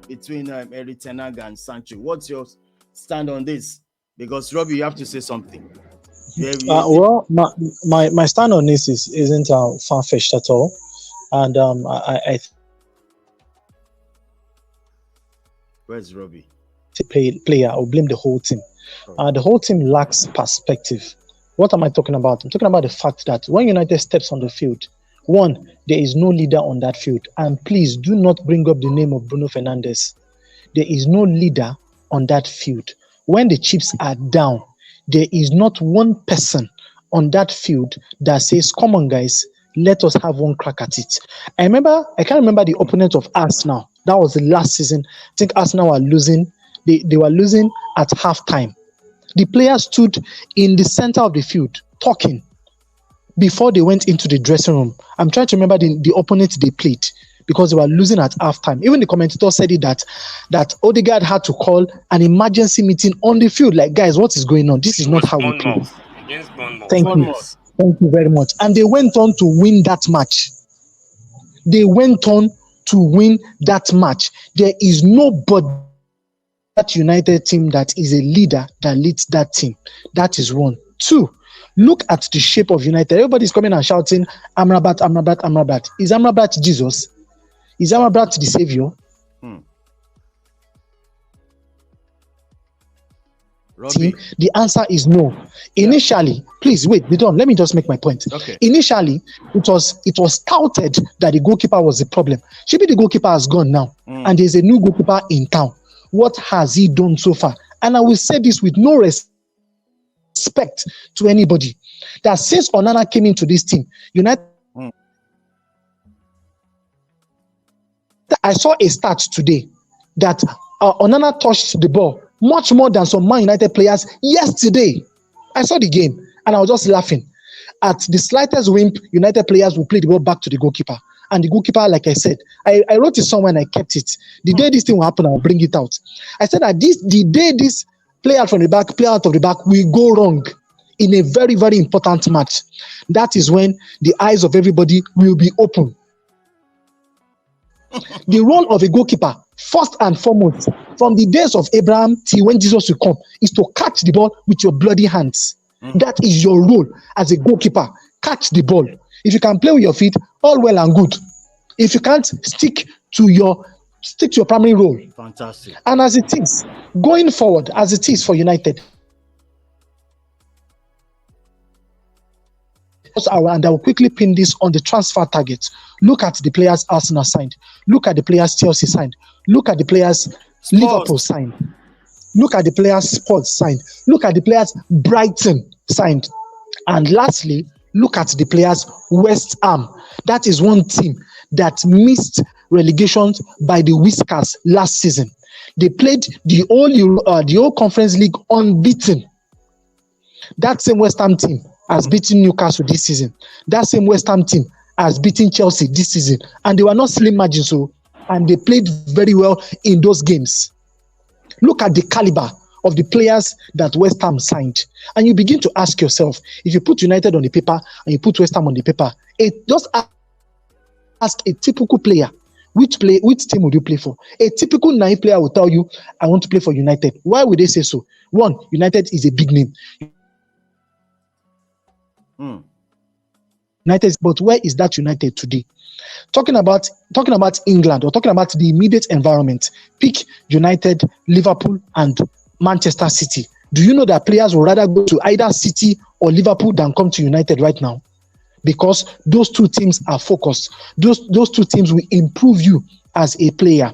between Eric Ten Hag and Sancho. What's your stand on this? Because Robbie, you have to say something. Well, my stand on this isn't far-fetched at all, and I where's Robbie? Player, I'll blame the whole team. The whole team lacks perspective. What am I talking about? I'm talking about the fact that when United steps on the field, one, there is no leader on that field. And please do not bring up the name of Bruno Fernandes. There is no leader on that field. When the chips are down, there is not one person on that field that says, come on, guys, let us have one crack at it. I can't remember the opponent of Arsenal. That was the last season. I think Arsenal were losing. They were losing at halftime. The players stood in the center of the field talking before they went into the dressing room. I'm trying to remember the opponent they played because they were losing at halftime. Even the commentator said it that Odegaard had to call an emergency meeting on the field. Like, guys, what is going on? This is not how we play. Thank you very much. And they went on to win that match. There is nobody that United team that is a leader that leads that team. That is one. Two, look at the shape of United. Everybody's coming and shouting, Amrabat. Is Amrabat Jesus? Is Amrabat the savior? Team? The answer is no. Initially, please wait, let me just make my point. Okay. Initially, it was touted that the goalkeeper was the problem. Maybe the goalkeeper has gone now, and there's a new goalkeeper in town. What has he done so far? And I will say this with no respect to anybody, that since Onana came into this team, United. I saw a stat today that Onana touched the ball much more than some Man United players yesterday. I saw the game and I was just laughing. At the slightest wimp, United players will play the ball back to the goalkeeper. And the goalkeeper, like I said, I wrote it somewhere and I kept it. The day this thing will happen, I'll bring it out. I said that the day this play out from the back, play out of the back will go wrong in a very, very important match. That is when the eyes of everybody will be open. The role of a goalkeeper, first and foremost, from the days of Abraham till when Jesus will come, is to catch the ball with your bloody hands. That is your role as a goalkeeper. Catch the ball. If you can play with your feet, all well and good. If you can't, stick to your primary role. Fantastic. And as it is, going forward, as it is for United, and I will quickly pin this on the transfer targets. Look at the players Arsenal signed. Look at the players Chelsea signed. Look at the players Liverpool signed. Look at the players Spurs signed. Look at the players Brighton signed. And lastly, look at the players West Ham. That is one team that missed relegation by the Whiskers last season. They played the whole Conference League unbeaten. That same West Ham team has beaten Newcastle this season. That same West Ham team has beaten Chelsea this season. And they were not slim margins, and they played very well in those games. Look at the caliber of the players that West Ham signed. And you begin to ask yourself, if you put United on the paper and you put West Ham on the paper, just ask a typical player, which team would you play for? A typical naive player will tell you, I want to play for United. Why would they say so? One, United is a big name. United, but where is that United today? Talking about England, or talking about the immediate environment, pick United, Liverpool, and Manchester City. Do you know that players would rather go to either City or Liverpool than come to United right now? Because those two teams are focused. Those two teams will improve you as a player.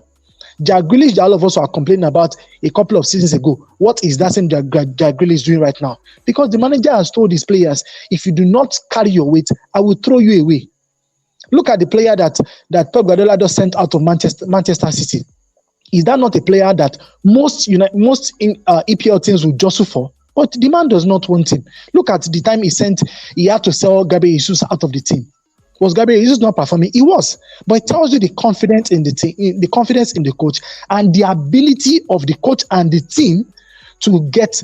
Jack Grealish, all of us are complaining about a couple of seasons ago. What is that same Jack Grealish doing right now? Because the manager has told his players, if you do not carry your weight, I will throw you away. Look at the player that Pep Guardiola just sent out of Manchester City. Is that not a player that most EPL teams would jostle for? But the man does not want him. Look at the time he had to sell Gabriel Jesus out of the team. Was Gabriel Jesus not performing? He was. But it tells you the confidence in the team, the confidence in the coach, and the ability of the coach and the team to get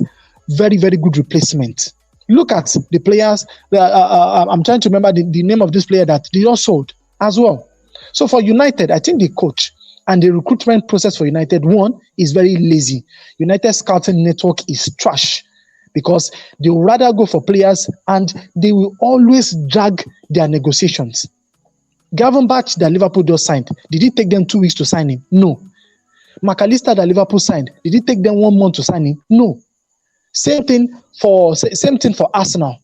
very, very good replacement. Look at the players. I'm trying to remember the name of this player that they all sold as well. So for United, I think the coach And the recruitment process for United, one, is very lazy. United scouting network is trash because they will rather go for players and they will always drag their negotiations. Gavin Batch that Liverpool just signed, did it take them 2 weeks to sign him? No. McAllister that Liverpool signed, did it take them 1 month to sign him? No. Same thing for Arsenal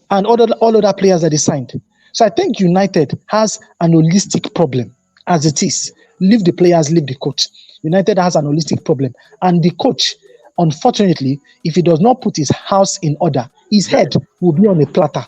and all other players that they signed. So I think United has an holistic problem as it is. Leave the players, leave the coach. United has an holistic problem. And the coach, unfortunately, if he does not put his house in order, his head will be on a platter.